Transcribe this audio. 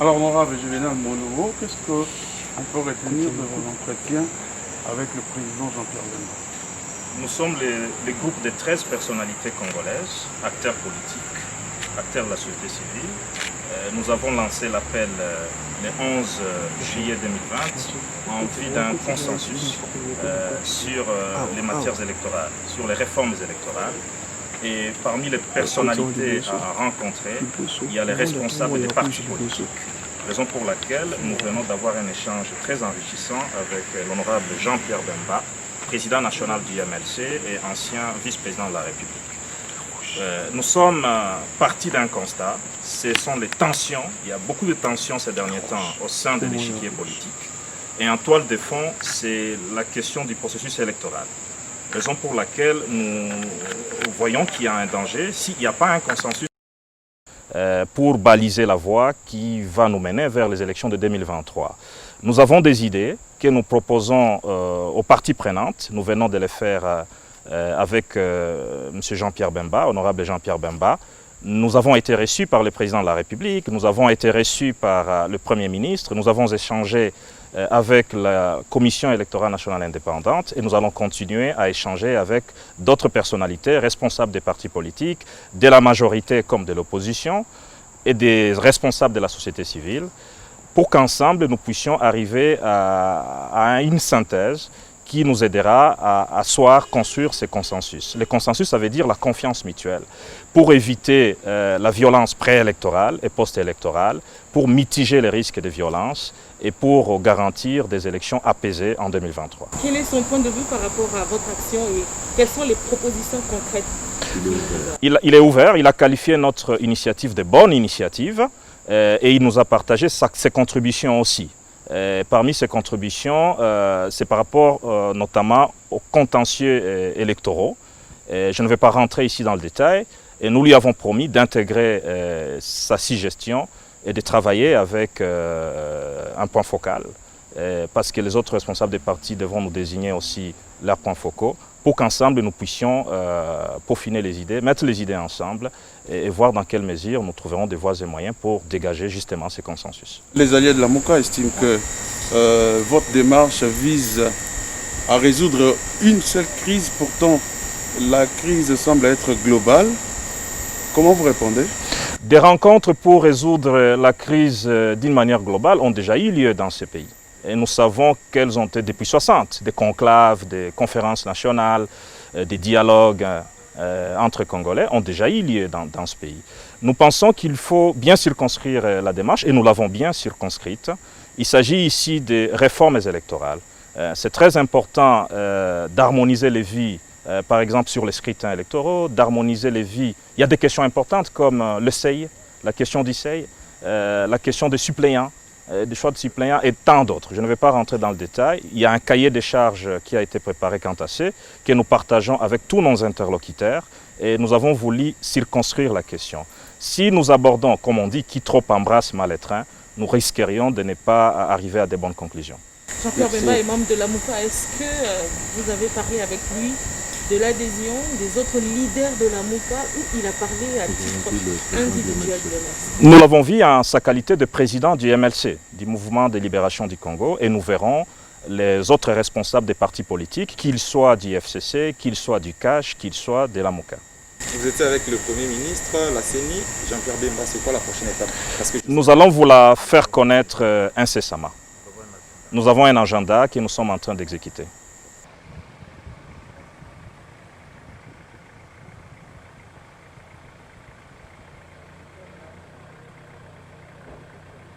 Alors, honorable Juvénal Monouveau, qu'est-ce qu'on peut retenir de vos entretiens avec le président Jean-Pierre Bemba? Nous sommes les groupes de 13 personnalités congolaises, acteurs politiques, acteurs de la société civile. Nous avons lancé l'appel le 11 juillet 2020 en vue d'un consensus sur les matières électorales, sur les réformes électorales. Et parmi les personnalités à rencontrer, il y a les responsables des partis politiques. Raison pour laquelle nous venons d'avoir un échange très enrichissant avec l'honorable Jean-Pierre Bemba, président national du MLC et ancien vice-président de la République. Nous sommes partis d'un constat, ce sont les tensions, il y a beaucoup de tensions ces derniers temps au sein de l'échiquier politique. Et en toile de fond, c'est la question du processus électoral. Raison pour laquelle nous voyons qu'il y a un danger s'il n'y a pas un consensus pour baliser la voie qui va nous mener vers les élections de 2023. Nous avons des idées que nous proposons aux parties prenantes. Nous venons de les faire avec M. Jean-Pierre Bemba, honorable Jean-Pierre Bemba. Nous avons été reçus par le président de la République, nous avons été reçus par le Premier ministre, nous avons échangé avec la Commission électorale nationale indépendante et nous allons continuer à échanger avec d'autres personnalités responsables des partis politiques, de la majorité comme de l'opposition et des responsables de la société civile pour qu'ensemble nous puissions arriver à une synthèse qui nous aidera à asseoir, construire ces consensus. Le consensus, ça veut dire la confiance mutuelle, pour éviter la violence préélectorale et post-électorale, pour mitiger les risques de violence et pour garantir des élections apaisées en 2023. Quel est son point de vue par rapport à votre action et quelles sont les propositions concrètes? Il est ouvert, il a qualifié notre initiative de bonne initiative et il nous a partagé ses contributions aussi. Parmi ces contributions, c'est par rapport notamment aux contentieux électoraux. Je ne vais pas rentrer ici dans le détail. Et nous lui avons promis d'intégrer sa suggestion et de travailler avec un point focal. Parce que les autres responsables des partis devront nous désigner aussi leurs points focaux pour qu'ensemble nous puissions peaufiner les idées, mettre les idées ensemble et voir dans quelle mesure nous trouverons des voies et moyens pour dégager justement ces consensus. Les alliés de la MOCA estiment que votre démarche vise à résoudre une seule crise, pourtant la crise semble être globale. Comment vous répondez? Des rencontres pour résoudre la crise d'une manière globale ont déjà eu lieu dans ce pays. Et nous savons qu'elles ont été depuis 60, des conclaves, des conférences nationales, des dialogues entre Congolais ont déjà eu lieu dans ce pays. Nous pensons qu'il faut bien circonscrire la démarche et nous l'avons bien circonscrite. Il s'agit ici de réformes électorales. C'est très important d'harmoniser les vies, par exemple sur les scrutins électoraux, d'harmoniser les vies. Il y a des questions importantes comme le CEI, la question du CEI, la question des suppléants, des choix de suppléants et tant d'autres. Je ne vais pas rentrer dans le détail. Il y a un cahier des charges qui a été préparé quant à ça, que nous partageons avec tous nos interlocuteurs et nous avons voulu circonscrire la question. Si nous abordons, comme on dit, qui trop embrasse mal étreint, nous risquerions de ne pas arriver à de bonnes conclusions. Jean-Pierre Bemba est membre de la MOCA. Est-ce que vous avez parlé avec lui de l'adhésion des autres leaders de la MOCA ou il a parlé à titre individuel de l'MLC? Nous l'avons vu en sa qualité de président du MLC, du Mouvement de libération du Congo, et nous verrons les autres responsables des partis politiques, qu'ils soient du FCC, qu'ils soient du CACH, qu'ils soient de la MOCA. Vous étiez avec le Premier ministre, la CENI, Jean-Pierre Bemba, c'est quoi la prochaine étape? Nous allons vous la faire connaître incessamment. Nous avons un agenda que nous sommes en train d'exécuter.